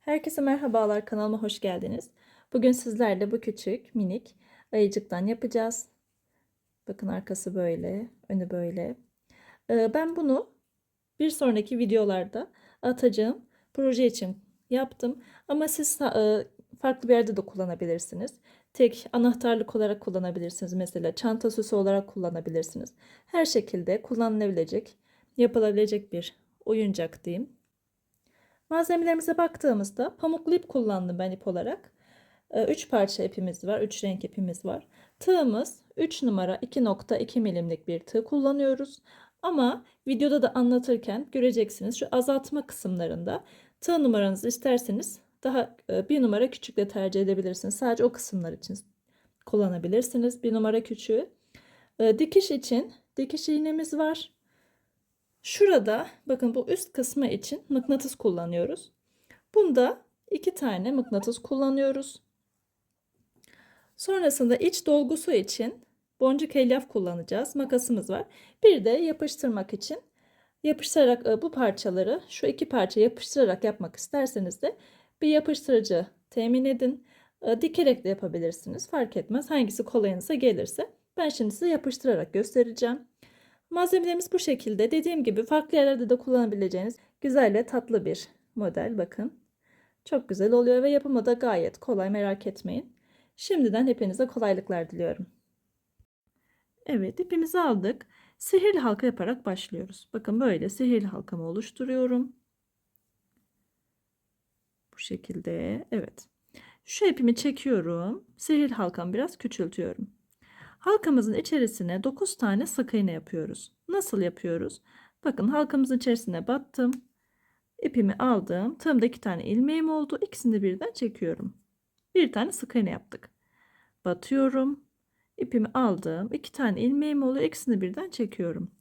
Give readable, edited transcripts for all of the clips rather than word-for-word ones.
Herkese merhabalar, kanalıma hoş geldiniz. Bugün sizlerle bu küçük minik ayıcıktan yapacağız. Bakın arkası böyle, önü böyle. Ben bunu bir sonraki videolarda atacağım proje için yaptım. Ama siz farklı bir yerde de kullanabilirsiniz. Tek anahtarlık olarak kullanabilirsiniz. Mesela çanta süsü olarak kullanabilirsiniz. Her şekilde kullanılabilecek, yapılabilecek bir oyuncak diyeyim. Malzemelerimize baktığımızda pamuklu ip kullandım ben ip olarak. 3 parça ipimiz var. 3 renk ipimiz var. Tığımız 3 numara 2,2 milimlik bir tığ kullanıyoruz. Ama videoda da anlatırken göreceksiniz şu azaltma kısımlarında tığ numaranızı isterseniz daha bir numara küçük de tercih edebilirsiniz. Sadece o kısımlar için kullanabilirsiniz. Bir numara küçüğü. Dikiş için dikiş iğnemiz var. Şurada bakın bu üst kısmı için mıknatıs kullanıyoruz. Bunda 2 tane mıknatıs kullanıyoruz. Sonrasında iç dolgusu için boncuk elyaf kullanacağız. Makasımız var. Bir de yapıştırmak için yapıştırarak bu parçaları şu iki parça yapıştırarak yapmak isterseniz de bir yapıştırıcı temin edin. Dikerek de yapabilirsiniz. Fark etmez. Hangisi kolayınıza gelirse. Ben şimdi size yapıştırarak göstereceğim. Malzemelerimiz bu şekilde. Dediğim gibi farklı yerlerde de kullanabileceğiniz güzel ve tatlı bir model. Bakın. Çok güzel oluyor ve yapımı da gayet kolay, merak etmeyin. Şimdiden hepinize kolaylıklar diliyorum. Evet, ipimizi aldık. Sihirli halka yaparak başlıyoruz. Bakın böyle sihirli halkamı oluşturuyorum. Bu şekilde. Evet. Şu ipimi çekiyorum. Sihirli halkamı biraz küçültüyorum. Halkamızın içerisine 9 tane sık iğne yapıyoruz. Nasıl yapıyoruz? Bakın halkamızın içerisine battım. İpimi aldım. Tığımda 2 tane ilmeğim oldu. İkisini de birden çekiyorum. Bir tane sık iğne yaptık. Batıyorum. İpimi aldım. 2 tane ilmeğim oluyor. İkisini birden çekiyorum.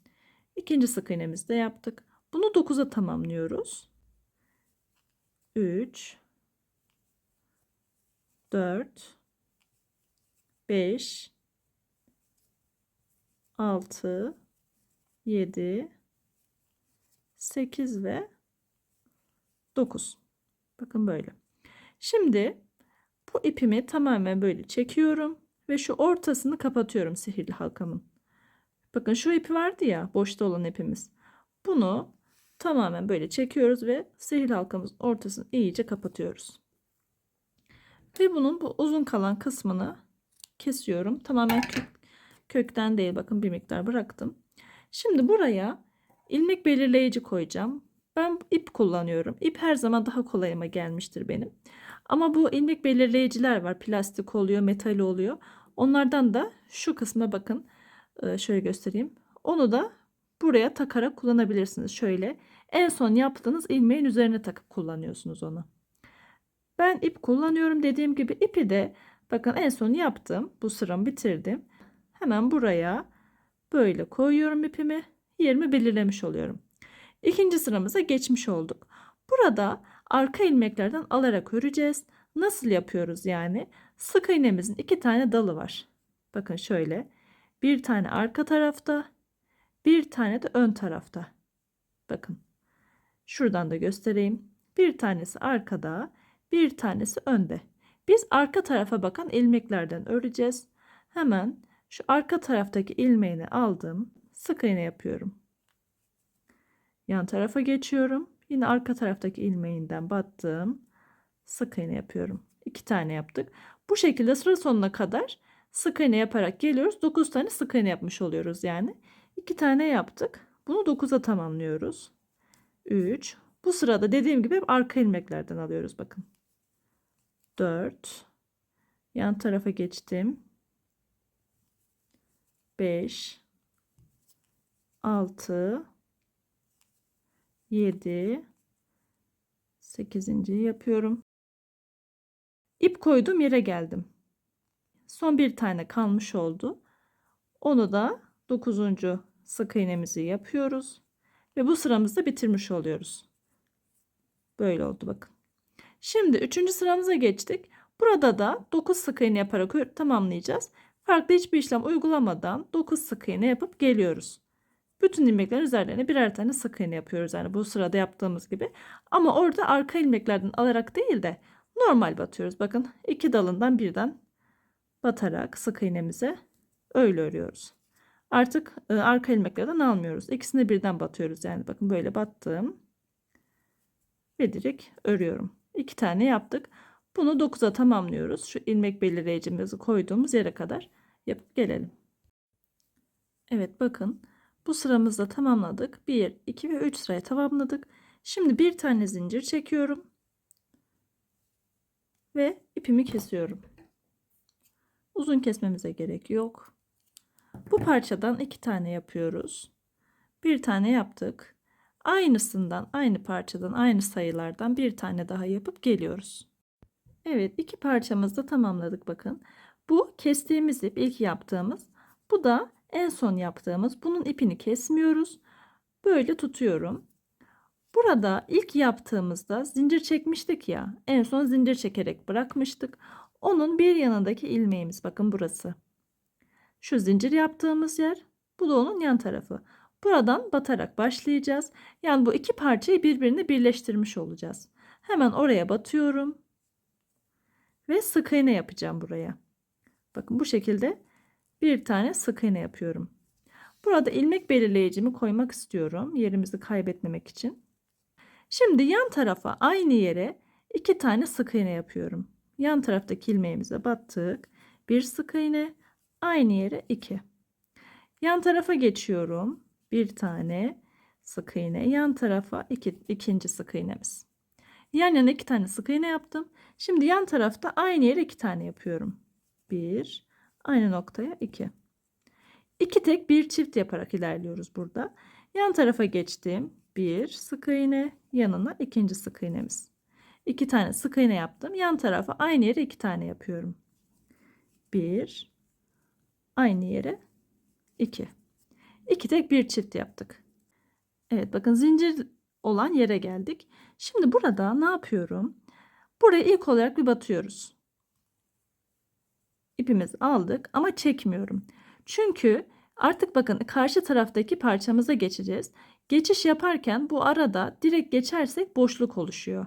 İkinci sık iğnemizi de yaptık. Bunu 9'a tamamlıyoruz. 3 4 5 6 7 8 ve 9. Bakın böyle. Şimdi bu ipimi tamamen böyle çekiyorum ve şu ortasını kapatıyorum sihirli halkamın. Bakın şu ipi vardı ya, boşta olan ipimiz. Bunu tamamen böyle çekiyoruz ve sihirli halkamızın ortasını iyice kapatıyoruz. Ve bunun bu uzun kalan kısmını kesiyorum. Tamamen kökten değil, bakın bir miktar bıraktım. Şimdi buraya ilmek belirleyici koyacağım. Ben ip kullanıyorum. İp her zaman daha kolayıma gelmiştir benim. Ama bu ilmek belirleyiciler var. Plastik oluyor, metal oluyor. Onlardan da şu kısma bakın. Şöyle göstereyim. Onu da buraya takarak kullanabilirsiniz. Şöyle en son yaptığınız ilmeğin üzerine takıp kullanıyorsunuz onu. Ben ip kullanıyorum. Dediğim gibi ipi de bakın en son yaptım. Bu sıramı bitirdim. Hemen buraya böyle koyuyorum ipimi. Yerimi belirlemiş oluyorum. İkinci sıramıza geçmiş olduk. Burada arka ilmeklerden alarak öreceğiz. Nasıl yapıyoruz yani? Sık iğnemizin 2 tane dalı var. Bakın şöyle. Bir tane arka tarafta, bir tane de ön tarafta. Bakın. Şuradan da göstereyim. Bir tanesi arkada, bir tanesi önde. Biz arka tarafa bakan ilmeklerden öreceğiz. Hemen şu arka taraftaki ilmeğini aldım. Sık iğne yapıyorum. Yan tarafa geçiyorum. Yine arka taraftaki ilmeğinden battım. Sık iğne yapıyorum. 2 tane yaptık. Bu şekilde sıra sonuna kadar sık iğne yaparak geliyoruz. 9 tane sık iğne yapmış oluyoruz yani. 2 tane yaptık. Bunu 9'a tamamlıyoruz. 3. Bu sırada dediğim gibi hep arka ilmeklerden alıyoruz bakın. 4. Yan tarafa geçtim. 5. 6. 7. 8. yapıyorum. İp koyduğum yere geldim. Son bir tane kalmış oldu. Onu da 9. sık iğnemizi yapıyoruz. Ve bu sıramızda bitirmiş oluyoruz. Böyle oldu bakın. Şimdi 3. sıramıza geçtik. Burada da 9 sık iğne yaparak tamamlayacağız. Farklı hiçbir işlem uygulamadan 9 sık iğne yapıp geliyoruz. Bütün ilmeklerin üzerlerine birer tane sık iğne yapıyoruz. Yani bu sırada yaptığımız gibi. Ama orada arka ilmeklerden alarak değil de normal batıyoruz. Bakın 2 dalından birden batarak sık iğnemize öyle örüyoruz. Artık arka ilmeklerden almıyoruz. İkisini birden batıyoruz. Yani bakın böyle battım ve direkt örüyorum. 2 tane yaptık. Bunu 9'a tamamlıyoruz. Şu ilmek belirleyicimizi koyduğumuz yere kadar yapıp gelelim. Evet bakın bu sıramızda tamamladık. 1, 2 ve 3 sırayı tamamladık. Şimdi bir tane zincir çekiyorum ve ipimi kesiyorum. Uzun kesmemize gerek yok. Bu parçadan 2 tane yapıyoruz. Bir tane yaptık. Aynısından, aynı parçadan, aynı sayılardan bir tane daha yapıp geliyoruz. Evet, 2 parçamızı da tamamladık bakın. Bu kestiğimiz ip ilk yaptığımız. Bu da en son yaptığımız. Bunun ipini kesmiyoruz. Böyle tutuyorum. Burada ilk yaptığımızda zincir çekmiştik ya. En son zincir çekerek bırakmıştık. Onun bir yanındaki ilmeğimiz bakın burası. Şu zincir yaptığımız yer. Bu da onun yan tarafı. Buradan batarak başlayacağız. Yani bu iki parçayı birbirine birleştirmiş olacağız. Hemen oraya batıyorum. Ve sık iğne yapacağım buraya. Bakın bu şekilde bir tane sık iğne yapıyorum. Burada ilmek belirleyicimi koymak istiyorum. Yerimizi kaybetmemek için. Şimdi yan tarafa aynı yere 2 tane sık iğne yapıyorum. Yan taraftaki ilmeğimize battık. Bir sık iğne, aynı yere 2. Yan tarafa geçiyorum. Bir tane sık iğne, yan tarafa ikinci sık iğnemiz. Yan yana 2 tane sık iğne yaptım. Şimdi yan tarafta aynı yere 2 tane yapıyorum. 1, aynı noktaya 2. 2 tek bir çift yaparak ilerliyoruz burada. Yan tarafa geçtim. Bir sık iğne, yanına ikinci sık iğnemiz. 2 tane sık iğne yaptım. Yan tarafa aynı yere 2 tane yapıyorum. 1, aynı yere 2. 2 tek bir çift yaptık. Evet bakın zincir olan yere geldik. Şimdi burada ne yapıyorum? Buraya ilk olarak bir batıyoruz. İpimizi aldık ama çekmiyorum. Çünkü artık bakın karşı taraftaki parçamıza geçeceğiz. Geçiş yaparken bu arada direkt geçersek boşluk oluşuyor.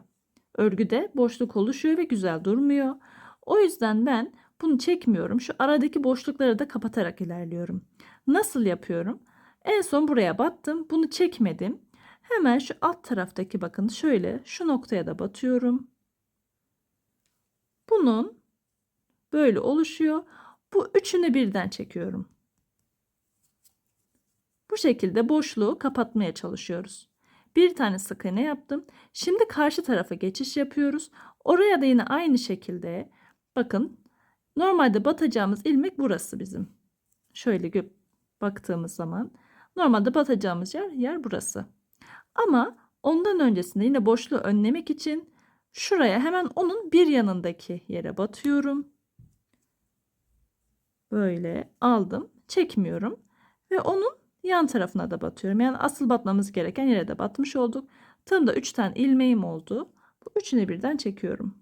Örgüde boşluk oluşuyor ve güzel durmuyor. O yüzden ben bunu çekmiyorum. Şu aradaki boşlukları da kapatarak ilerliyorum. Nasıl yapıyorum? En son buraya battım. Bunu çekmedim. Hemen şu alt taraftaki bakın şöyle şu noktaya da batıyorum. Bunun böyle oluşuyor. Bu üçünü birden çekiyorum. Bu şekilde boşluğu kapatmaya çalışıyoruz. Bir tane sık iğne yaptım. Şimdi karşı tarafa geçiş yapıyoruz. Oraya da yine aynı şekilde bakın normalde batacağımız ilmek burası bizim. Şöyle baktığımız zaman normalde batacağımız yer burası. Ama ondan öncesinde yine boşluğu önlemek için şuraya hemen onun bir yanındaki yere batıyorum. Böyle aldım, çekmiyorum ve onun yan tarafına da batıyorum. Yani asıl batmamız gereken yere de batmış olduk. Tığımda 3 tane ilmeğim oldu. Bu üçünü birden çekiyorum.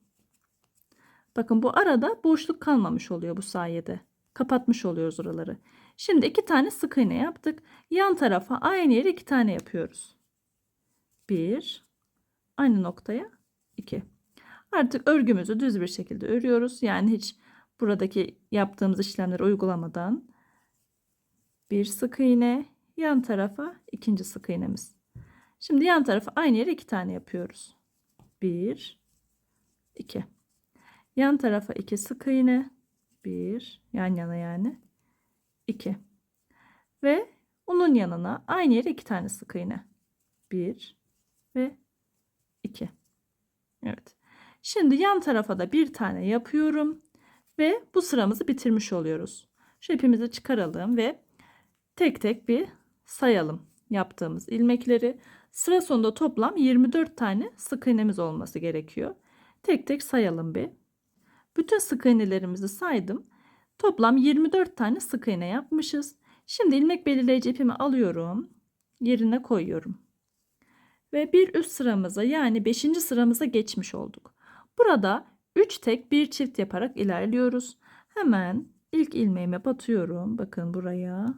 Bakın bu arada boşluk kalmamış oluyor bu sayede. Kapatmış oluyoruz oraları. Şimdi 2 tane sık iğne yaptık. Yan tarafa aynı yere 2 tane yapıyoruz. 1, aynı noktaya 2. Artık örgümüzü düz bir şekilde örüyoruz. Yani hiç buradaki yaptığımız işlemleri uygulamadan bir sık iğne, yan tarafa ikinci sık iğnemiz. Şimdi yan tarafa aynı yere 2 tane yapıyoruz. 1, 2. Yan tarafa 2 sık iğne, 1, yan yana yani 2. Ve onun yanına aynı yere 2 tane sık iğne. 1 ve 2. Evet. Şimdi yan tarafa da bir tane yapıyorum ve bu sıramızı bitirmiş oluyoruz. Şu ipimizi çıkaralım ve tek tek bir sayalım yaptığımız ilmekleri. Sıra sonunda toplam 24 tane sık iğnemiz olması gerekiyor. Tek tek sayalım bir. Bütün sık iğnelerimizi saydım. Toplam 24 tane sık iğne yapmışız. Şimdi ilmek belirleyici ipimi alıyorum. Yerine koyuyorum. Ve bir üst sıramıza yani 5. sıramıza geçmiş olduk. Burada 3 tek bir çift yaparak ilerliyoruz. Hemen ilk ilmeğime batıyorum. Bakın buraya.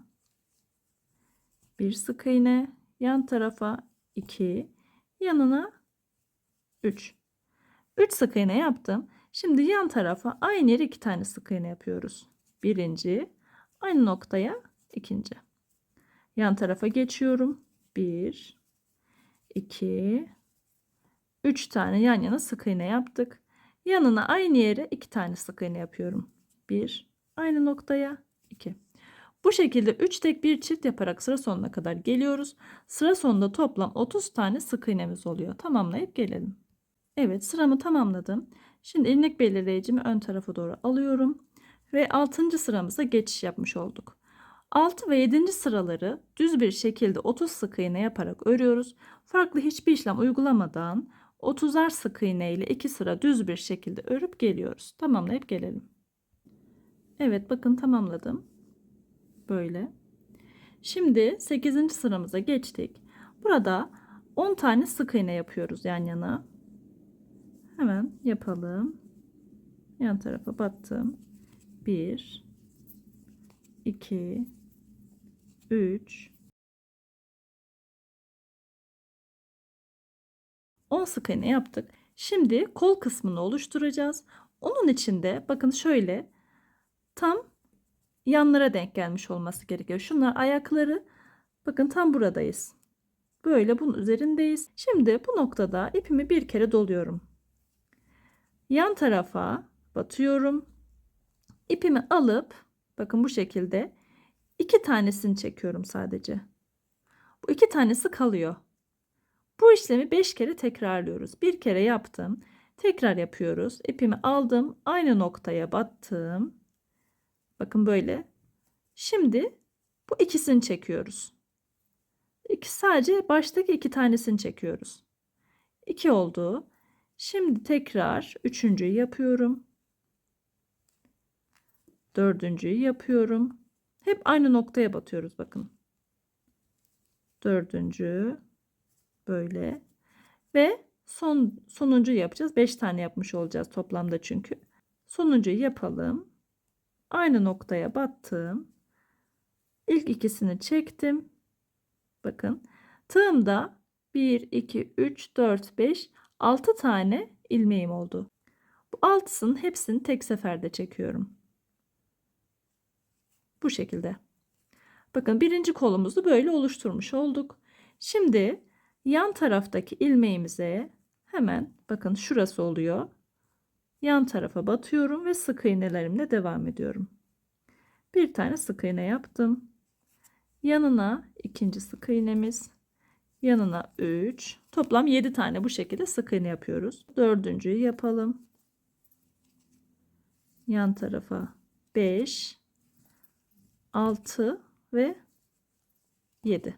Bir sık iğne, yan tarafa 2, yanına 3. 3 sık iğne yaptım. Şimdi yan tarafa aynı yere 2 tane sık iğne yapıyoruz. Birinci, aynı noktaya ikinci. Yan tarafa geçiyorum. 1, 2, 3 tane yan yana sık iğne yaptık. Yanına aynı yere 2 tane sık iğne yapıyorum. 1, aynı noktaya 2. Bu şekilde 3 tek bir çift yaparak sıra sonuna kadar geliyoruz. Sıra sonunda toplam 30 tane sık iğnemiz oluyor. Tamamlayıp gelelim. Evet, sıramı tamamladım. Şimdi ilmek belirleyicimi ön tarafa doğru alıyorum ve 6. sıramıza geçiş yapmış olduk. 6 ve 7. sıraları düz bir şekilde 30 sık iğne yaparak örüyoruz. Farklı hiçbir işlem uygulamadan 30'ar sık iğne ile 2 sıra düz bir şekilde örüp geliyoruz. Tamamlayıp gelelim. Evet, bakın tamamladım. Böyle. Şimdi 8. sıramıza geçtik. Burada 10 tane sık iğne yapıyoruz yan yana. Hemen yapalım. Yan tarafa battım. 1, 2, 3, 10 sık iğne yaptık. Şimdi kol kısmını oluşturacağız. Onun için de bakın şöyle tam yanlara denk gelmiş olması gerekiyor. Şunlar ayakları. Bakın tam buradayız. Böyle bunun üzerindeyiz. Şimdi bu noktada ipimi bir kere doluyorum. Yan tarafa batıyorum. İpimi alıp bakın bu şekilde 2 tanesini çekiyorum sadece. Bu 2 tanesi kalıyor. Bu işlemi 5 kere tekrarlıyoruz. Bir kere yaptım. Tekrar yapıyoruz. İpimi aldım. Aynı noktaya battım. Bakın böyle. Şimdi bu ikisini çekiyoruz. Sadece baştaki 2 tanesini çekiyoruz. 2 oldu. Şimdi tekrar üçüncüyü yapıyorum. Dördüncüyü yapıyorum. Hep aynı noktaya batıyoruz bakın. Dördüncü böyle ve sonuncu yapacağız. 5 tane yapmış olacağız toplamda çünkü. Sonuncuyu yapalım. Aynı noktaya battım. İlk ikisini çektim. Bakın tığımda 1, 2, 3, 4, 5, 6 tane ilmeğim oldu. Bu altısının hepsini tek seferde çekiyorum. Bu şekilde. Bakın birinci kolumuzu böyle oluşturmuş olduk. Şimdi yan taraftaki ilmeğimize hemen bakın şurası oluyor. Yan tarafa batıyorum ve sık iğnelerimle devam ediyorum. Bir tane sık iğne yaptım. Yanına ikinci sık iğnemiz. Yanına 3. Toplam 7 tane bu şekilde sık iğne yapıyoruz. Dördüncüyü yapalım. Yan tarafa 5, 6 ve 7.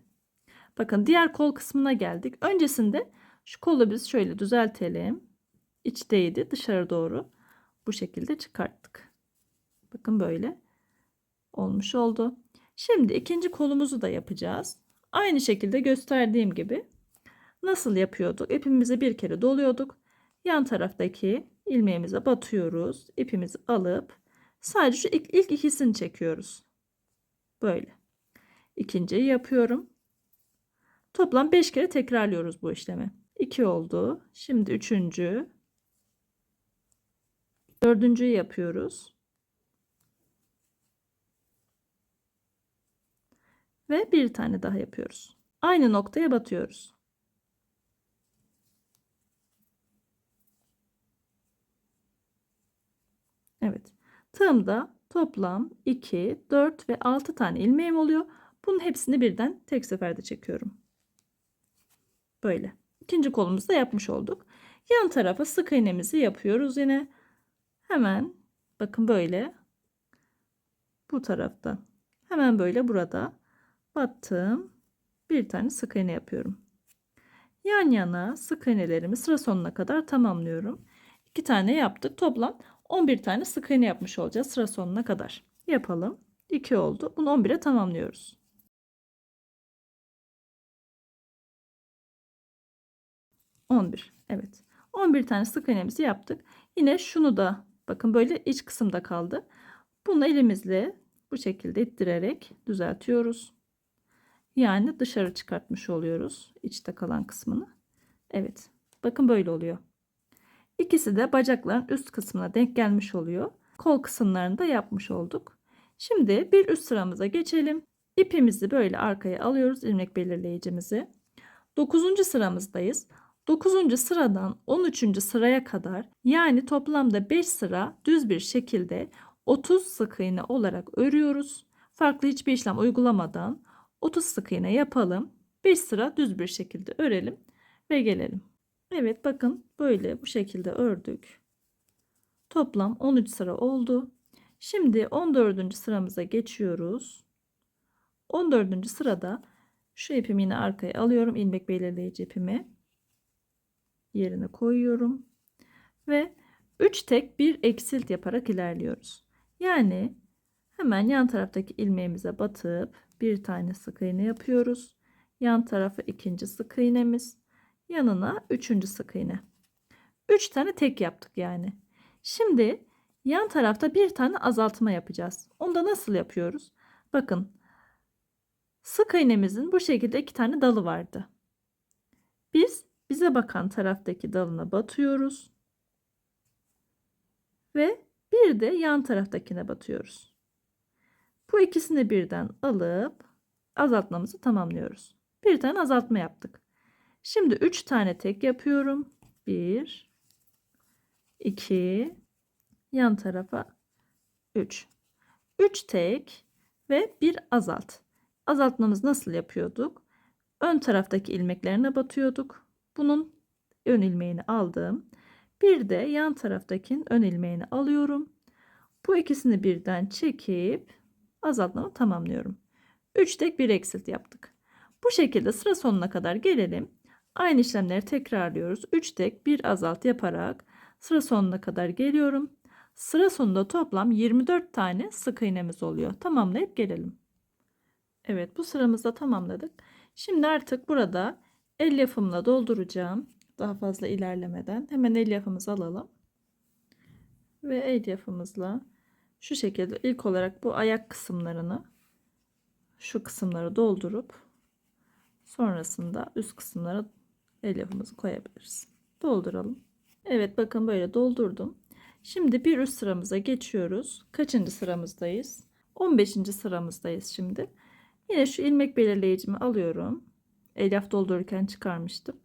Bakın diğer kol kısmına geldik. Öncesinde şu kolu biz şöyle düzeltelim. İçteydi, dışarı doğru bu şekilde çıkarttık. Bakın böyle olmuş oldu. Şimdi ikinci kolumuzu da yapacağız. Aynı şekilde gösterdiğim gibi nasıl yapıyorduk? İpimizi bir kere doluyorduk. Yan taraftaki ilmeğimize batıyoruz. İpimizi alıp sadece şu ilk ikisini çekiyoruz. Böyle. İkinciyi yapıyorum. Toplam 5 kere tekrarlıyoruz bu işlemi. 2 oldu. Şimdi üçüncü. Dördüncüyü yapıyoruz. Ve bir tane daha yapıyoruz. Aynı noktaya batıyoruz. Evet. Tığımda toplam 2, 4 ve 6 tane ilmeğim oluyor. Bunun hepsini birden tek seferde çekiyorum. Böyle. İkinci kolumuzu da yapmış olduk. Yan tarafa sık iğnemizi yapıyoruz yine. Hemen bakın böyle. Bu tarafta. Hemen böyle burada battım. Bir tane sık iğne yapıyorum. Yan yana sık iğnelerimi sıra sonuna kadar tamamlıyorum. 2 tane yaptık. Toplam 11 tane sık iğne yapmış olacağız sıra sonuna kadar. Yapalım. 2 oldu. Bunu 11'e tamamlıyoruz. 11. Evet. 11 tane sık iğnemizi yaptık. Yine şunu da bakın böyle iç kısımda kaldı. Bunu elimizle bu şekilde ittirerek düzeltiyoruz. Yani dışarı çıkartmış oluyoruz içte kalan kısmını. Evet. Bakın böyle oluyor. İkisi de bacakların üst kısmına denk gelmiş oluyor. Kol kısımlarını da yapmış olduk. Şimdi bir üst sıramıza geçelim. İpimizi böyle arkaya alıyoruz, ilmek belirleyicimizi. 9. sıramızdayız. 9. sıradan 13. sıraya kadar, yani toplamda 5 sıra düz bir şekilde 30 sık iğne olarak örüyoruz. Farklı hiçbir işlem uygulamadan 30 sık iğne yapalım. 5 sıra düz bir şekilde örelim ve gelelim. Evet, bakın böyle bu şekilde ördük. Toplam 13 sıra oldu. Şimdi 14. sıramıza geçiyoruz. 14. sırada şu ipimi yine arkaya alıyorum. İlmek belirleyici ipimi yerine koyuyorum. Ve 3 tek bir eksilt yaparak ilerliyoruz. Yani hemen yan taraftaki ilmeğimize batıp bir tane sık iğne yapıyoruz. Yan tarafa ikinci sık iğnemiz. Yanına üçüncü sık iğne. 3 tane tek yaptık yani. Şimdi yan tarafta bir tane azaltma yapacağız. Onu da nasıl yapıyoruz? Bakın, sık iğnemizin bu şekilde 2 tane dalı vardı. Biz bize bakan taraftaki dalına batıyoruz. Ve bir de yan taraftakine batıyoruz. Bu ikisini birden alıp azaltmamızı tamamlıyoruz. Bir tane azaltma yaptık. Şimdi 3 tane tek yapıyorum. 1, 2, yan tarafa 3. 3 tek ve bir azalt. Azaltmamız nasıl yapıyorduk? Ön taraftaki ilmeklerine batıyorduk. Bunun ön ilmeğini aldım. Bir de yan taraftakinin ön ilmeğini alıyorum. Bu ikisini birden çekip azaltmamı tamamlıyorum. 3 tek bir eksilt yaptık. Bu şekilde sıra sonuna kadar gelelim. Aynı işlemleri tekrarlıyoruz. 3 tek bir azalt yaparak sıra sonuna kadar geliyorum. Sıra sonunda toplam 24 tane sık iğnemiz oluyor. Tamamlayıp gelelim. Evet, bu sıramızda tamamladık. Şimdi artık burada el yapımla dolduracağım. Daha fazla ilerlemeden hemen el yapımızı alalım. Ve el yapımızla şu şekilde ilk olarak bu ayak kısımlarını, şu kısımları doldurup sonrasında üst kısımlara el yapımızı koyabiliriz. Dolduralım. Evet, bakın böyle doldurdum. Şimdi bir üst sıramıza geçiyoruz. Kaçıncı sıramızdayız? 15. sıramızdayız şimdi. Yine şu ilmek belirleyicimi alıyorum. Elyaf doldururken çıkarmıştım.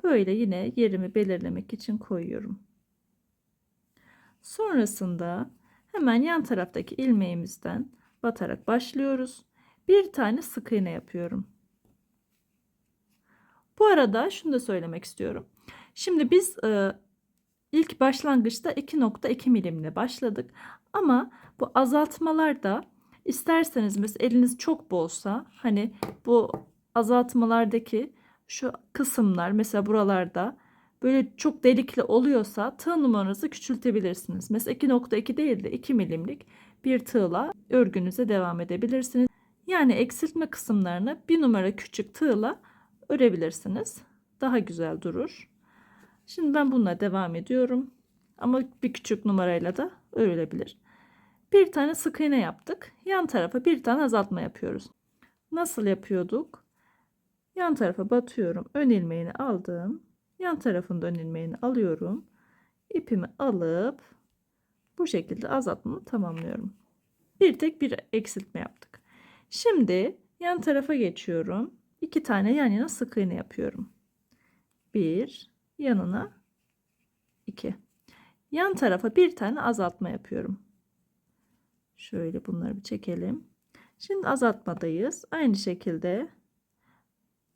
Böyle yine yerimi belirlemek için koyuyorum. Sonrasında hemen yan taraftaki ilmeğimizden batarak başlıyoruz. Bir tane sık iğne yapıyorum. Bu arada şunu da söylemek istiyorum. Şimdi biz ilk başlangıçta 2,2 milimle başladık. Ama bu azaltmalarda isterseniz mesela eliniz çok bolsa, hani bu azaltmalardaki şu kısımlar mesela buralarda böyle çok delikli oluyorsa tığ numaranızı küçültebilirsiniz. Mesela 2,2 değil de 2 milimlik bir tığla örgünüze devam edebilirsiniz. Yani eksiltme kısımlarını bir numara küçük tığla örebilirsiniz. Daha güzel durur. Şimdi ben bununla devam ediyorum. Ama bir küçük numarayla da örülebilir. Bir tane sık iğne yaptık. Yan tarafa bir tane azaltma yapıyoruz. Nasıl yapıyorduk? Yan tarafa batıyorum. Ön ilmeğini aldım. Yan tarafında ön ilmeğini alıyorum. İpimi alıp bu şekilde azaltmamı tamamlıyorum. Bir tek bir eksiltme yaptık. Şimdi yan tarafa geçiyorum. 2 tane yan yana sık iğne yapıyorum. Bir, yanına 2. Yan tarafa bir tane azaltma yapıyorum. Şöyle bunları bir çekelim. Şimdi azaltmadayız. Aynı şekilde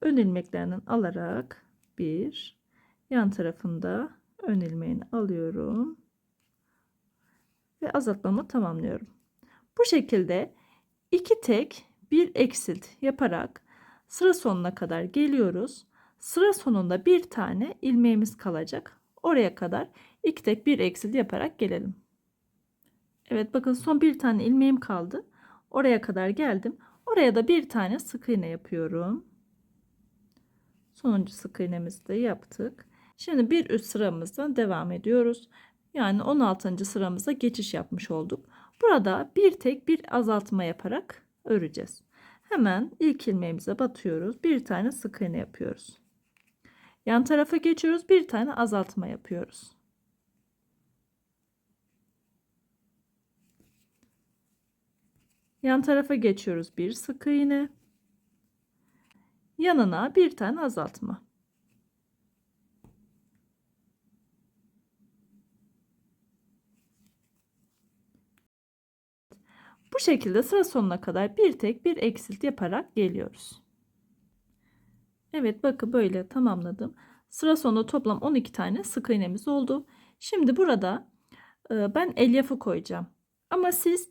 ön ilmeklerinden alarak bir, yan tarafında ön ilmeğini alıyorum ve azaltmamı tamamlıyorum. Bu şekilde 2 tek bir eksilt yaparak sıra sonuna kadar geliyoruz. Sıra sonunda bir tane ilmeğimiz kalacak. Oraya kadar 2 tek bir eksilt yaparak gelelim. Evet, bakın son bir tane ilmeğim kaldı. Oraya kadar geldim. Oraya da bir tane sık iğne yapıyorum. Sonuncu sık iğnemizi de yaptık. Şimdi bir üst sıramızdan devam ediyoruz. Yani 16. sıramıza geçiş yapmış olduk. Burada bir tek bir azaltma yaparak öreceğiz. Hemen ilk ilmeğimize batıyoruz. Bir tane sık iğne yapıyoruz. Yan tarafa geçiyoruz. Bir tane azaltma yapıyoruz. Yan tarafa geçiyoruz. Bir sık iğne. Yanına bir tane azaltma. Bu şekilde sıra sonuna kadar bir tek bir eksilt yaparak geliyoruz. Evet, bakın böyle tamamladım. Sıra sonunda toplam 12 tane sık iğnemiz oldu. Şimdi burada ben elyafı koyacağım. Ama siz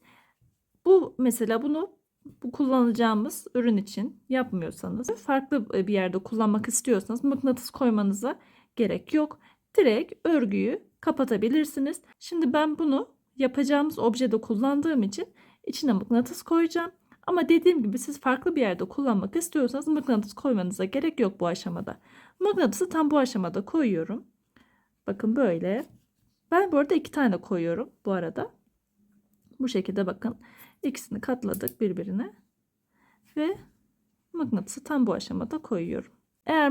mesela bu kullanacağımız ürün için yapmıyorsanız, farklı bir yerde kullanmak istiyorsanız mıknatıs koymanıza gerek yok. Direkt örgüyü kapatabilirsiniz. Şimdi ben bunu yapacağımız objede kullandığım için içine mıknatıs koyacağım. Ama dediğim gibi siz farklı bir yerde kullanmak istiyorsanız mıknatıs koymanıza gerek yok bu aşamada. Mıknatısı tam bu aşamada koyuyorum. Bakın böyle. Ben bu arada 2 tane koyuyorum bu arada. Bu şekilde bakın. İkisini katladık birbirine. Ve mıknatısı tam bu aşamada koyuyorum. Eğer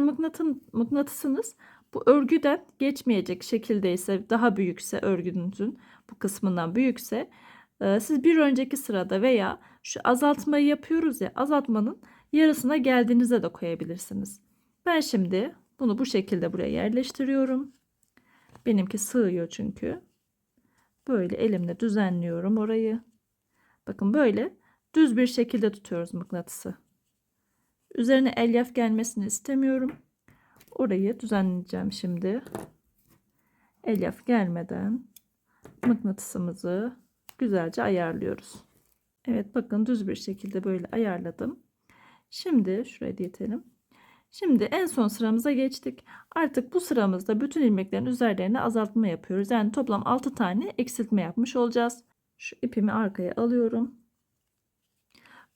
mıknatısınız bu örgüden geçmeyecek şekildeyse, daha büyükse, örgünüzün bu kısmından büyükse, siz bir önceki sırada veya şu azaltmayı yapıyoruz ya, azaltmanın yarısına geldiğinizde de koyabilirsiniz. Ben şimdi bunu bu şekilde buraya yerleştiriyorum. Benimki sığıyor çünkü. Böyle elimle düzenliyorum orayı. Bakın böyle düz bir şekilde tutuyoruz mıknatısı. Üzerine elyaf gelmesini istemiyorum. Orayı düzenleyeceğim şimdi. Elyaf gelmeden mıknatısımızı güzelce ayarlıyoruz. Evet, bakın düz bir şekilde böyle ayarladım. Şimdi şuraya diyetelim. Şimdi en son sıramıza geçtik. Artık bu sıramızda bütün ilmeklerin üzerlerine azaltma yapıyoruz. Yani toplam 6 tane eksiltme yapmış olacağız. Şu ipimi arkaya alıyorum.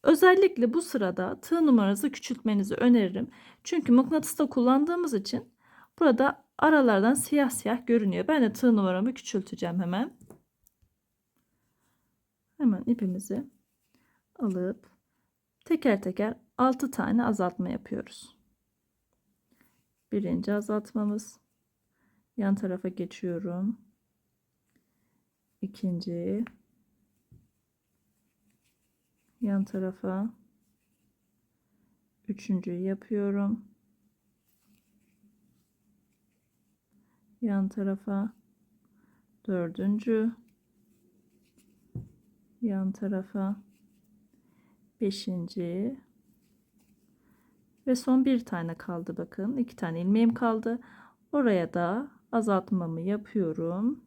Özellikle bu sırada tığ numaranızı küçültmenizi öneririm. Çünkü mıknatısta kullandığımız için burada aralardan siyah siyah görünüyor. Ben de tığ numaramı küçülteceğim hemen. Hemen ipimizi alıp teker teker 6 tane azaltma yapıyoruz. Birinci azaltmamız. Yan tarafa geçiyorum. İkinci. Yan tarafa. Üçüncüyü yapıyorum. Yan tarafa. Dördüncü. Yan tarafa. Beşinci. Ve son bir tane kaldı, bakın. 2 tane ilmeğim kaldı. Oraya da azaltmamı yapıyorum.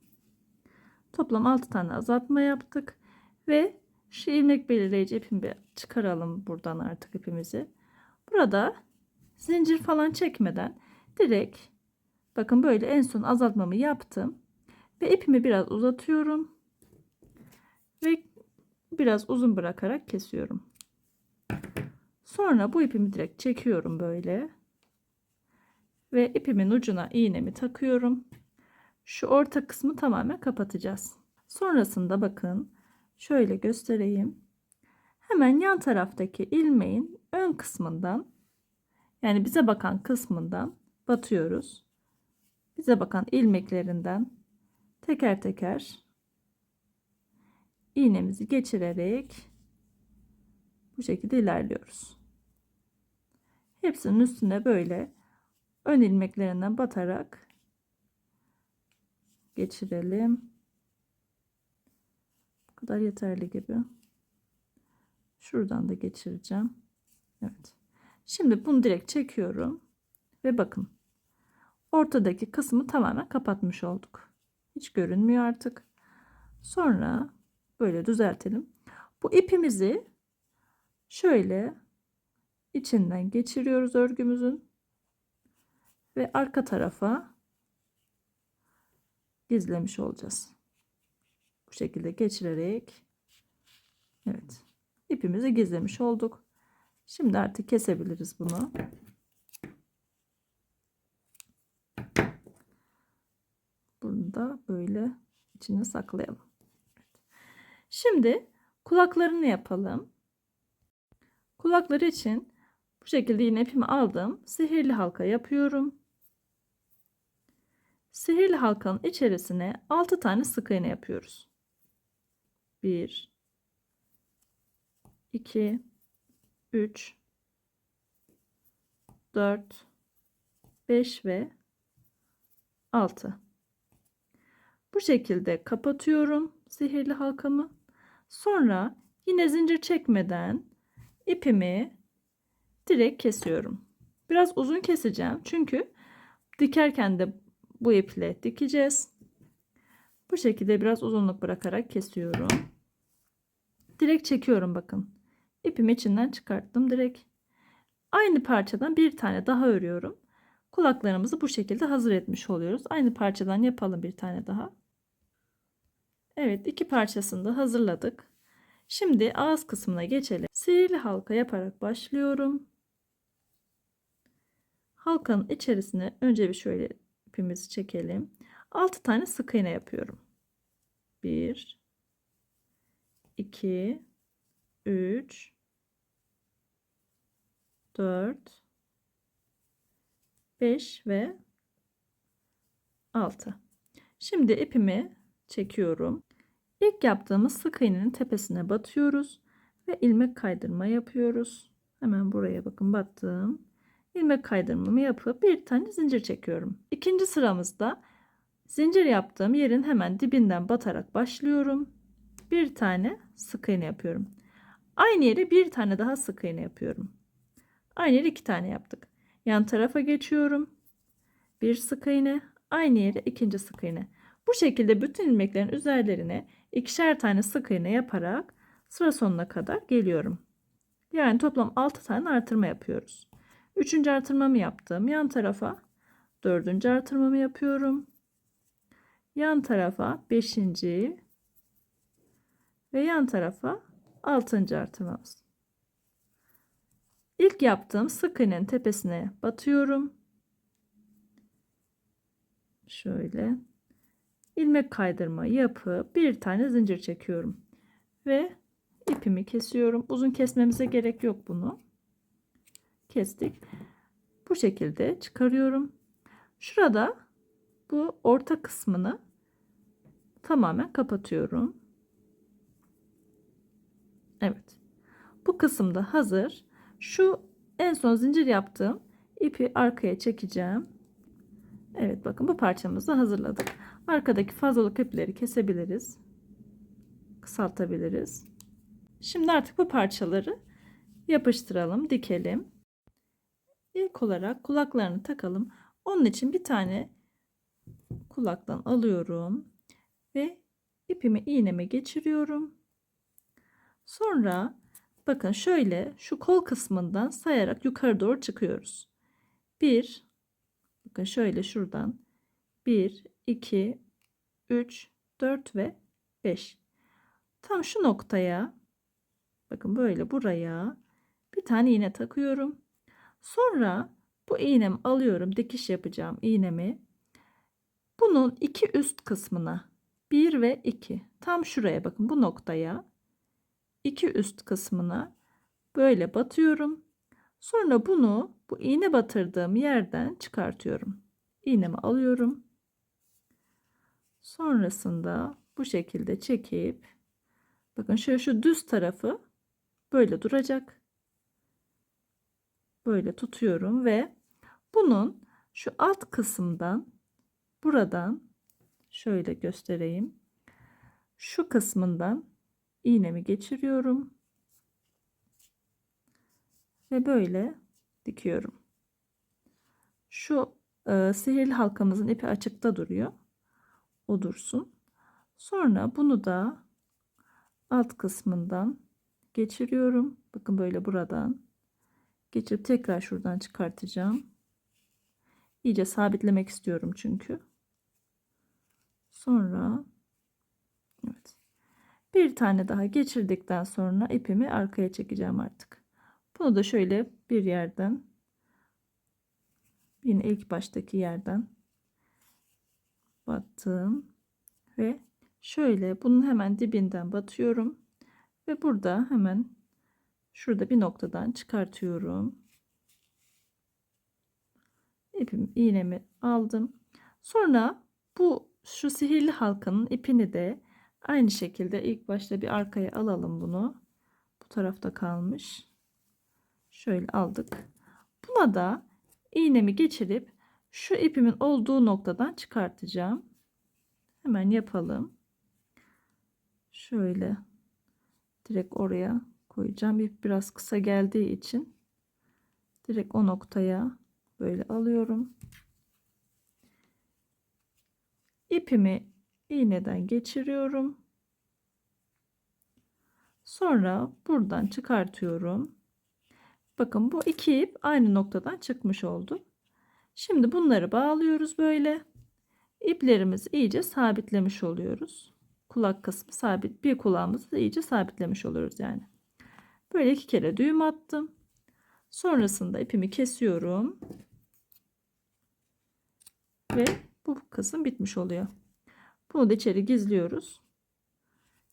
Toplam 6 tane azaltma yaptık. Ve şu ilmek belirleyici ipimi çıkaralım buradan artık ipimizi. Burada zincir falan çekmeden direkt bakın böyle en son azaltmamı yaptım. Ve ipimi biraz uzatıyorum. Ve biraz uzun bırakarak kesiyorum. Sonra bu ipimi direkt çekiyorum böyle. Ve ipimin ucuna iğnemi takıyorum. Şu orta kısmı tamamen kapatacağız. Sonrasında bakın şöyle göstereyim. Hemen yan taraftaki ilmeğin ön kısmından, yani bize bakan kısmından batıyoruz. Bize bakan ilmeklerinden teker teker iğnemizi geçirerek bu şekilde ilerliyoruz. Hepsinin üstüne böyle ön ilmeklerinden batarak geçirelim. Bu kadar yeterli gibi. Şuradan da geçireceğim. Evet. Şimdi bunu direkt çekiyorum ve bakın ortadaki kısmı tamamen kapatmış olduk. Hiç görünmüyor artık. Sonra böyle düzeltelim. Bu ipimizi şöyle içinden geçiriyoruz örgümüzün ve arka tarafa gizlemiş olacağız. Bu şekilde geçirerek, evet, ipimizi gizlemiş olduk. Şimdi artık kesebiliriz bunu. Bunu da böyle içine saklayalım. Evet. Şimdi kulaklarını yapalım. Kulakları için bu şekilde yine ipimi aldım. Sihirli halka yapıyorum. Sihirli halkanın içerisine 6 tane sık iğne yapıyoruz. 1 2 3 4 5 ve 6. Bu şekilde kapatıyorum sihirli halkamı. Sonra yine zincir çekmeden ipimi direkt kesiyorum. Biraz uzun keseceğim çünkü dikerken de bu iple dikeceğiz. Bu şekilde biraz uzunluk bırakarak kesiyorum. Direkt çekiyorum bakın. İpimi içinden çıkarttım direkt. Aynı parçadan bir tane daha örüyorum. Kulaklarımızı bu şekilde hazır etmiş oluyoruz. Aynı parçadan yapalım bir tane daha. Evet, iki parçasını da hazırladık. Şimdi ağız kısmına geçelim. Sihirli halka yaparak başlıyorum. Halkanın içerisine önce bir şöyle ipimizi çekelim. 6 tane sık iğne yapıyorum. 1 2 3 4 5 ve 6. Şimdi ipimi çekiyorum. İlk yaptığımız sık iğnenin tepesine batıyoruz ve ilmek kaydırma yapıyoruz. Hemen buraya bakın battım. İlmek kaydırmamı yapıp bir tane zincir çekiyorum. İkinci sıramızda zincir yaptığım yerin hemen dibinden batarak başlıyorum. Bir tane sık iğne yapıyorum. Aynı yere bir tane daha sık iğne yapıyorum. Aynı yere iki tane yaptık. Yan tarafa geçiyorum. Bir sık iğne, aynı yere ikinci sık iğne. Bu şekilde bütün ilmeklerin üzerlerine ikişer tane sık iğne yaparak sıra sonuna kadar geliyorum. Yani toplam 6 tane artırma yapıyoruz. Üçüncü artırmamı yaptım. Yan tarafa dördüncü artırmamı yapıyorum. Yan tarafa beşinci ve yan tarafa altıncı artırmamız. İlk yaptığım sık iğnenin tepesine batıyorum. Şöyle ilmek kaydırma yapıp bir tane zincir çekiyorum ve ipimi kesiyorum. Uzun kesmemize gerek yok bunu. Kestik. Bu şekilde çıkarıyorum. Şurada bu orta kısmını tamamen kapatıyorum. Evet. Bu kısımda hazır. Şu en son zincir yaptığım ipi arkaya çekeceğim. Evet bakın bu parçamızı hazırladık. Arkadaki fazlalık ipleri kesebiliriz. Kısaltabiliriz. Şimdi artık bu parçaları yapıştıralım, dikelim. İlk olarak kulaklarını takalım. Onun için bir tane kulaktan alıyorum ve ipimi iğneme geçiriyorum. Sonra bakın şöyle şu kol kısmından sayarak yukarı doğru çıkıyoruz. 1 bakın şöyle şuradan 1 2 3 4 ve 5. Tam şu noktaya bakın böyle buraya bir tane iğne takıyorum. Sonra bu iğnemi alıyorum. Dikiş yapacağım iğnemi. Bunun iki üst kısmına 1 ve 2 tam şuraya bakın bu noktaya iki üst kısmına böyle batıyorum. Sonra bunu bu iğne batırdığım yerden çıkartıyorum. İğnemi alıyorum. Sonrasında bu şekilde çekip bakın şöyle şu düz tarafı böyle duracak. Böyle tutuyorum ve bunun şu alt kısımdan buradan şöyle göstereyim. Şu kısmından iğnemi geçiriyorum ve böyle dikiyorum. Şu sihirli halkamızın ipi açıkta duruyor. O dursun. Sonra bunu da alt kısmından geçiriyorum. Bakın böyle buradan geçirip tekrar şuradan çıkartacağım. İyice sabitlemek istiyorum çünkü. Sonra evet. Bir tane daha geçirdikten sonra ipimi arkaya çekeceğim artık. Bunu da şöyle bir yerden yine ilk baştaki yerden battım ve şöyle bunun hemen dibinden batıyorum ve burada hemen Şurada bir noktadan çıkartıyorum. İğnemi aldım. Sonra şu sihirli halkanın ipini de aynı şekilde ilk başta bir arkaya alalım bunu. Bu tarafta kalmış. Şöyle aldık. Buna da iğnemi geçirip şu ipimin olduğu noktadan çıkartacağım. Hemen yapalım. Şöyle direkt oraya koyacağım. İp biraz kısa geldiği için direkt o noktaya böyle alıyorum. İpimi iğneden geçiriyorum. Sonra buradan çıkartıyorum. Bakın bu iki ip aynı noktadan çıkmış oldu. Şimdi bunları bağlıyoruz böyle. İplerimizi iyice sabitlemiş oluyoruz. Kulak kısmı sabit. Bir kulağımızı da iyice sabitlemiş oluyoruz yani. Böyle 2 kere düğüm attım. Sonrasında ipimi kesiyorum. Ve bu kısım bitmiş oluyor. Bunu da içeri gizliyoruz.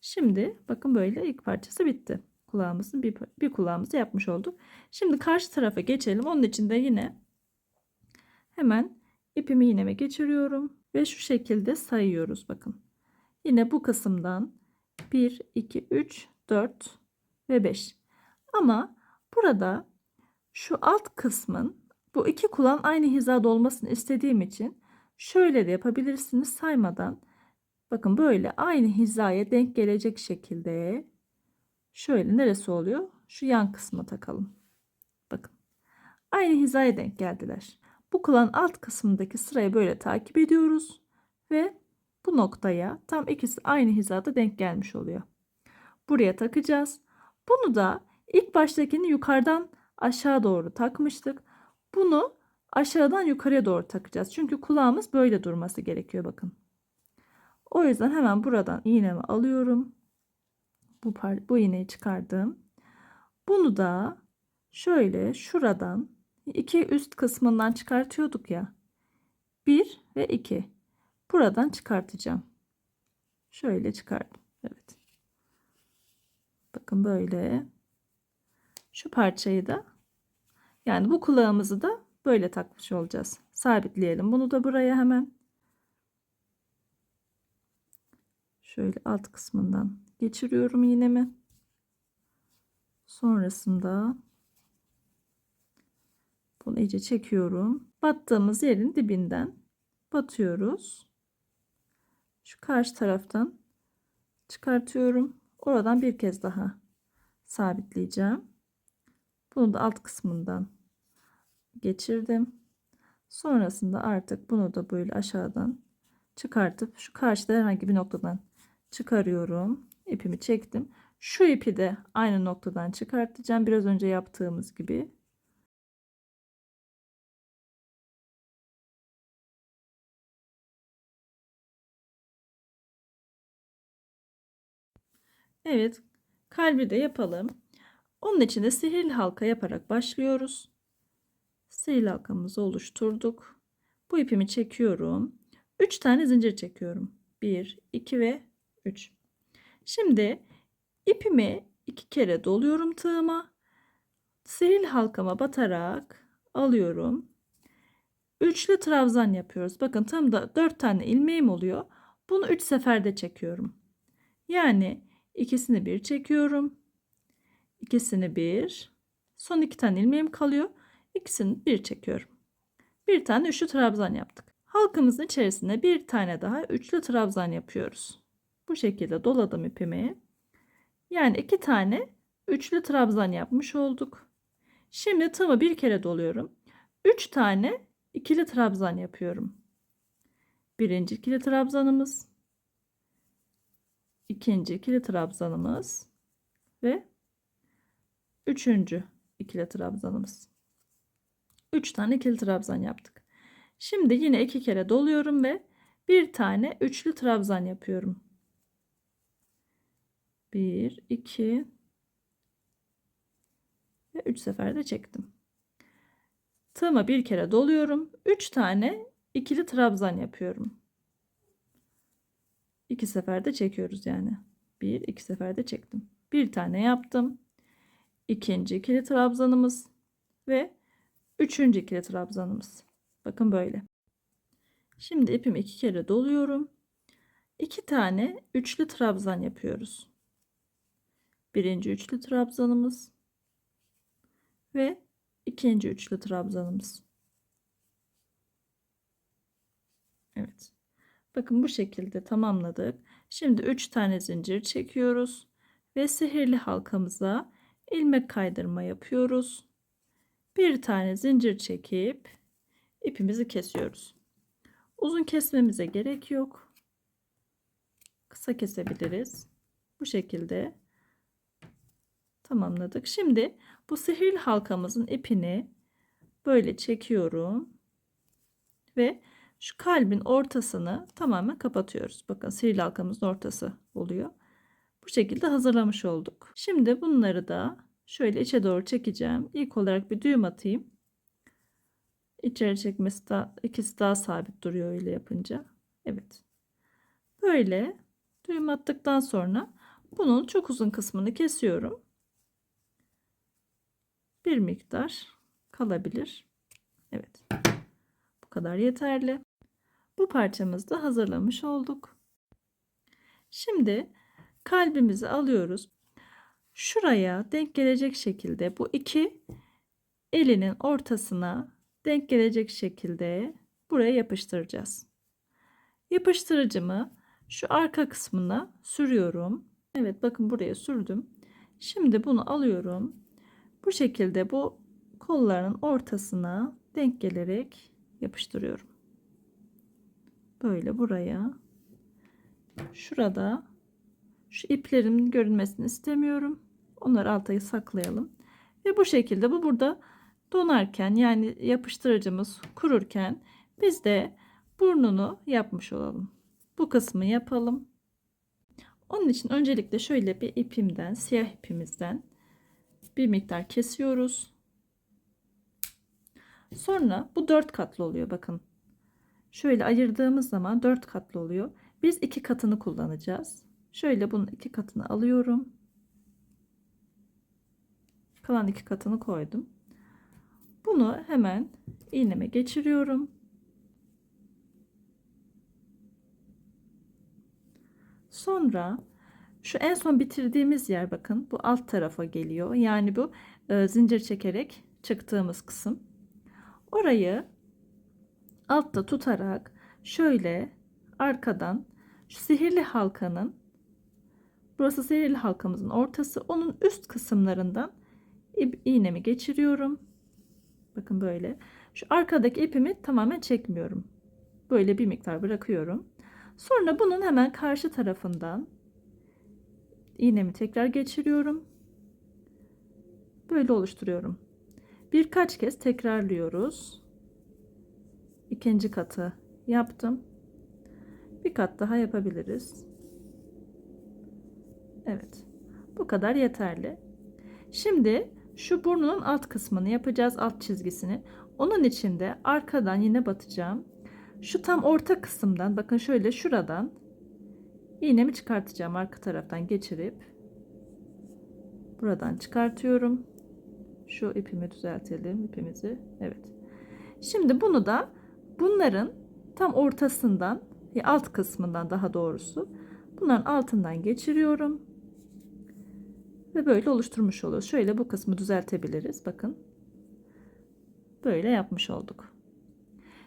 Şimdi bakın böyle ilk parçası bitti. Kulağımızın bir kulağımızı yapmış olduk. Şimdi karşı tarafa geçelim. Onun için de yine hemen ipimi iğneme geçiriyorum ve şu şekilde sayıyoruz bakın. Yine bu kısımdan 1 2 3 4 ve 5. Ama burada şu alt kısmın bu iki kulağın aynı hizada olmasını istediğim için şöyle de yapabilirsiniz saymadan. Bakın böyle aynı hizaya denk gelecek şekilde şöyle neresi oluyor? Şu yan kısma takalım. Bakın. Aynı hizaya denk geldiler. Bu kulağın alt kısmındaki sırayı böyle takip ediyoruz ve bu noktaya tam ikisi aynı hizada denk gelmiş oluyor. Buraya takacağız. Bunu da ilk baştakini yukarıdan aşağı doğru takmıştık. Bunu aşağıdan yukarıya doğru takacağız. Çünkü kulağımız böyle durması gerekiyor bakın. O yüzden hemen buradan iğnemi alıyorum. Bu iğneyi çıkardım. Bunu da şöyle şuradan iki üst kısmından çıkartıyorduk ya. 1 ve 2. Buradan çıkartacağım. Şöyle çıkardım. Evet. Bakın böyle. Şu parçayı da yani bu kulağımızı da böyle takmış olacağız. Sabitleyelim. Bunu da buraya hemen. Şöyle alt kısmından geçiriyorum iğnemi. Sonrasında bunu iyice çekiyorum. Battığımız yerin dibinden batıyoruz. Şu karşı taraftan çıkartıyorum. Oradan bir kez daha sabitleyeceğim. Bunu da alt kısmından geçirdim. Sonrasında artık bunu da böyle aşağıdan çıkartıp şu karşıda herhangi bir noktadan çıkarıyorum. İpimi çektim. Şu ipi de aynı noktadan çıkartacağım. Biraz önce yaptığımız gibi. Evet, kalbi de yapalım. Onun için de sihirli halka yaparak başlıyoruz. Sihirli halkamızı oluşturduk. Bu ipimi çekiyorum. 3 tane zincir çekiyorum. 1, 2 ve 3. Şimdi ipimi 2 kere doluyorum tığıma. Sihirli halkama batarak alıyorum. Üçlü trabzan yapıyoruz. Bakın tığımda 4 tane ilmeğim oluyor. Bunu 3 seferde çekiyorum. Yani ikisini bir çekiyorum. İkisini bir. Son 2 tane ilmeğim kalıyor. İkisini bir çekiyorum. Bir tane üçlü trabzan yaptık. Halkamızın içerisine bir tane daha üçlü trabzan yapıyoruz. Bu şekilde doladım ipimi. Yani 2 tane üçlü trabzan yapmış olduk. Şimdi tığımı bir kere doluyorum. 3 tane ikili trabzan yapıyorum. Birinci ikili trabzanımız, ikinci ikili trabzanımız ve üçüncü ikili trabzanımız. 3 tane ikili trabzan yaptık. Şimdi yine 2 kere doluyorum ve bir tane üçlü trabzan yapıyorum. 1 2 ve 3 seferde çektim. Tığıma bir kere doluyorum. 3 tane ikili trabzan yapıyorum. 2 seferde çekiyoruz yani. 1 2 seferde çektim. Bir tane yaptım. ikinci ikili trabzanımız ve üçüncü ikili trabzanımız. Bakın böyle. Şimdi ipimi 2 kere doluyorum. 2 tane üçlü trabzan yapıyoruz. Birinci üçlü trabzanımız ve ikinci üçlü trabzanımız. Evet. Bakın bu şekilde tamamladık. Şimdi 3 tane zincir çekiyoruz ve sihirli halkamıza ilmek kaydırma yapıyoruz. Bir tane zincir çekip ipimizi kesiyoruz. Uzun kesmemize gerek yok. Kısa kesebiliriz. Bu şekilde tamamladık. Şimdi bu sihirli halkamızın ipini böyle çekiyorum ve şu kalbin ortasını tamamen kapatıyoruz. Bakın sihirli halkamızın ortası oluyor. Bu şekilde hazırlamış olduk. Şimdi bunları da şöyle içe doğru çekeceğim. İlk olarak bir düğüm atayım. İçeri çekmesi daha, ikisi daha sabit duruyor öyle yapınca. Evet. Böyle düğüm attıktan sonra bunun çok uzun kısmını kesiyorum. Bir miktar kalabilir. Evet. Bu kadar yeterli. Bu parçamızı da hazırlamış olduk. Şimdi kalbimizi alıyoruz. Şuraya denk gelecek şekilde bu iki elinin ortasına denk gelecek şekilde buraya yapıştıracağız. Yapıştırıcımı şu arka kısmına sürüyorum. Evet bakın buraya sürdüm. Şimdi bunu alıyorum. Bu şekilde bu kolların ortasına denk gelerek yapıştırıyorum. Böyle buraya. Şurada şu iplerimin görünmesini istemiyorum. Onları alta saklayalım. Ve bu şekilde bu burada donarken yani yapıştırıcımız kururken biz de burnunu yapmış olalım. Bu kısmı yapalım. Onun için öncelikle şöyle bir ipimden, siyah ipimizden bir miktar kesiyoruz. Sonra bu 4 katlı oluyor bakın. Şöyle ayırdığımız zaman 4 katlı oluyor. Biz 2 katını kullanacağız. Şöyle bunun 2 katını alıyorum. Kalan 2 katını koydum. Bunu hemen iğneme geçiriyorum. Sonra şu en son bitirdiğimiz yer bakın bu alt tarafa geliyor. Yani bu zincir çekerek çıktığımız kısım. Orayı altta tutarak şöyle arkadan şu sihirli halkanın burası sihirli halkamızın ortası onun üst kısımlarından iğnemi geçiriyorum. Bakın böyle. Şu arkadaki ipimi tamamen çekmiyorum. Böyle bir miktar bırakıyorum. Sonra bunun hemen karşı tarafından iğnemi tekrar geçiriyorum. Böyle oluşturuyorum. Birkaç kez tekrarlıyoruz. İkinci katı yaptım. Bir kat daha yapabiliriz. Evet. Bu kadar yeterli. Şimdi şu burnunun alt kısmını yapacağız. Alt çizgisini. Onun için de arkadan yine batacağım. Şu tam orta kısımdan bakın şöyle şuradan iğnemi çıkartacağım. Arka taraftan geçirip buradan çıkartıyorum. Şu ipimi düzeltelim. İpimizi. Evet. Şimdi bunu da bunların tam ortasından alt kısmından daha doğrusu bunların altından geçiriyorum. Ve böyle oluşturmuş oluyoruz. Şöyle bu kısmı düzeltebiliriz. Bakın. Böyle yapmış olduk.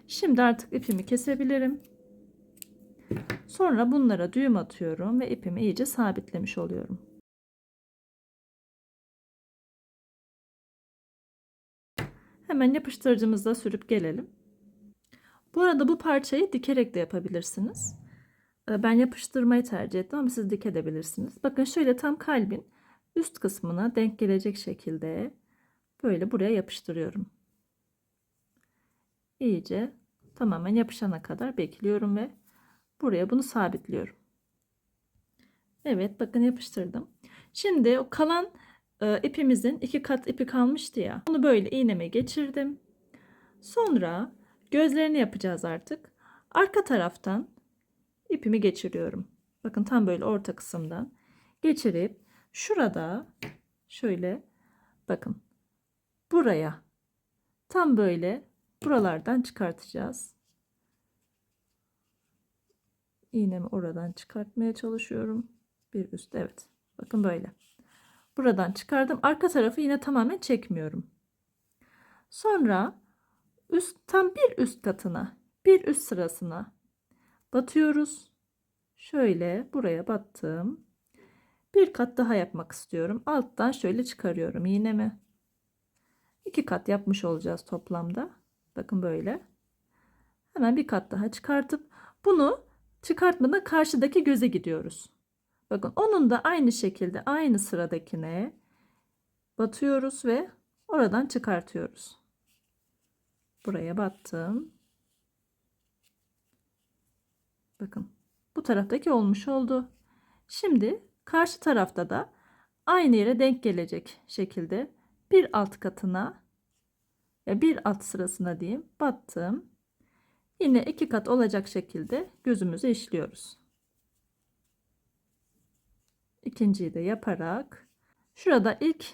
Şimdi artık ipimi kesebilirim. Sonra bunlara düğüm atıyorum ve ipimi iyice sabitlemiş oluyorum. Hemen yapıştırıcımızla sürüp gelelim. Bu arada bu parçayı dikerek de yapabilirsiniz. Ben yapıştırmayı tercih ettim ama siz dikebilirsiniz. Bakın şöyle tam kalbin üst kısmına denk gelecek şekilde böyle buraya yapıştırıyorum. İyice tamamen yapışana kadar bekliyorum ve buraya bunu sabitliyorum. Evet bakın yapıştırdım. Şimdi o kalan ipimizin 2 kat ipi kalmıştı ya. Onu böyle iğneme geçirdim. Sonra gözlerini yapacağız artık. Arka taraftan ipimi geçiriyorum. Bakın tam böyle orta kısımdan geçirip şurada şöyle Bakın buraya tam böyle buralardan çıkartacağız. İğnemi oradan çıkartmaya çalışıyorum. Bir üst, evet. Bakın böyle. Buradan çıkardım. Arka tarafı yine tamamen çekmiyorum. Sonra tam bir üst katına, bir üst sırasına batıyoruz. Şöyle buraya battım. Bir kat daha yapmak istiyorum. Alttan şöyle çıkarıyorum iğnemi. 2 kat yapmış olacağız toplamda. Bakın böyle. Hemen bir kat daha çıkartıp bunu çıkartmadan karşıdaki göze gidiyoruz. Bakın onun da aynı şekilde aynı sıradakine batıyoruz ve oradan çıkartıyoruz. Buraya battım. Bakın bu taraftaki olmuş oldu. Şimdi karşı tarafta da aynı yere denk gelecek şekilde bir alt katına ve bir alt sırasına diyeyim battım. Yine 2 kat olacak şekilde gözümüzü işliyoruz. İkinciyi de yaparak şurada ilk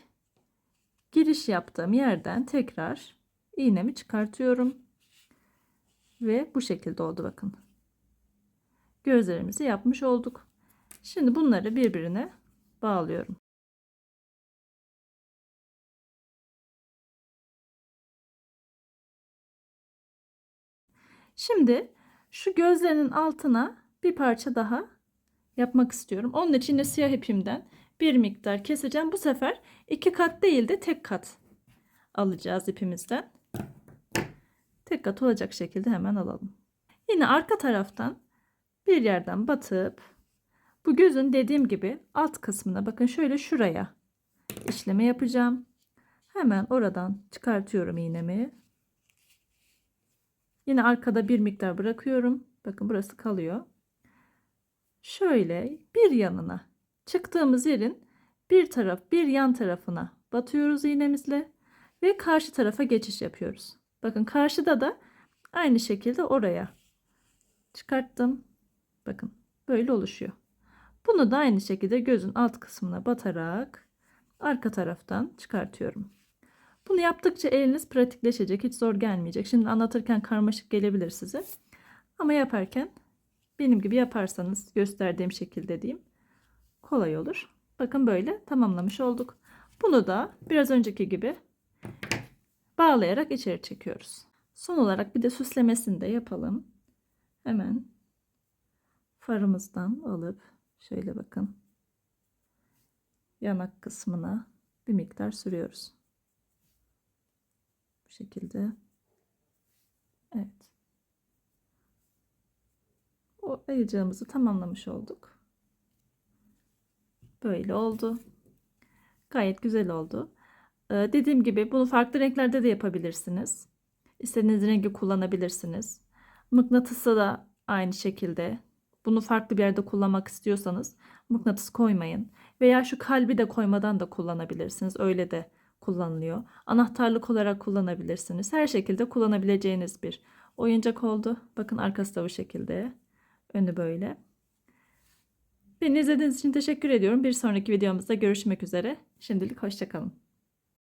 giriş yaptığım yerden tekrar iğnemi çıkartıyorum. Ve bu şekilde oldu bakın. Gözlerimizi yapmış olduk. Şimdi bunları birbirine bağlıyorum. Şimdi şu gözlerinin altına bir parça daha yapmak istiyorum. Onun için de siyah ipimden bir miktar keseceğim. Bu sefer 2 kat değil de tek kat alacağız ipimizden. Tek kat olacak şekilde hemen alalım. Yine arka taraftan bir yerden batıp bu gözün dediğim gibi alt kısmına bakın şöyle şuraya işleme yapacağım. Hemen oradan çıkartıyorum iğnemi. Yine arkada bir miktar bırakıyorum. Bakın burası kalıyor. Şöyle bir yanına çıktığımız yerin bir yan tarafına batıyoruz iğnemizle ve karşı tarafa geçiş yapıyoruz. Bakın karşıda da aynı şekilde oraya çıkarttım. Bakın böyle oluşuyor. Bunu da aynı şekilde gözün alt kısmına batarak arka taraftan çıkartıyorum. Bunu yaptıkça eliniz pratikleşecek. Hiç zor gelmeyecek. Şimdi anlatırken karmaşık gelebilir size. Ama yaparken benim gibi yaparsanız gösterdiğim şekilde diyeyim. Kolay olur. Bakın böyle tamamlamış olduk. Bunu da biraz önceki gibi bağlayarak içeri çekiyoruz. Son olarak bir de süslemesini de yapalım. Hemen farımızdan alıp şöyle bakın yanak kısmına bir miktar sürüyoruz. Bu şekilde. Evet. O ayıcığımızı tamamlamış olduk. Böyle oldu. Gayet güzel oldu. Dediğim gibi bunu farklı renklerde de yapabilirsiniz. İstediğiniz rengi kullanabilirsiniz. Mıknatısı da aynı şekilde. Bunu farklı bir yerde kullanmak istiyorsanız mıknatıs koymayın. Veya şu kalbi de koymadan da kullanabilirsiniz. Öyle de kullanılıyor. Anahtarlık olarak kullanabilirsiniz. Her şekilde kullanabileceğiniz bir oyuncak oldu. Bakın arkası da bu şekilde. Önü böyle. Beni izlediğiniz için teşekkür ediyorum. Bir sonraki videomuzda görüşmek üzere. Şimdilik hoşça kalın.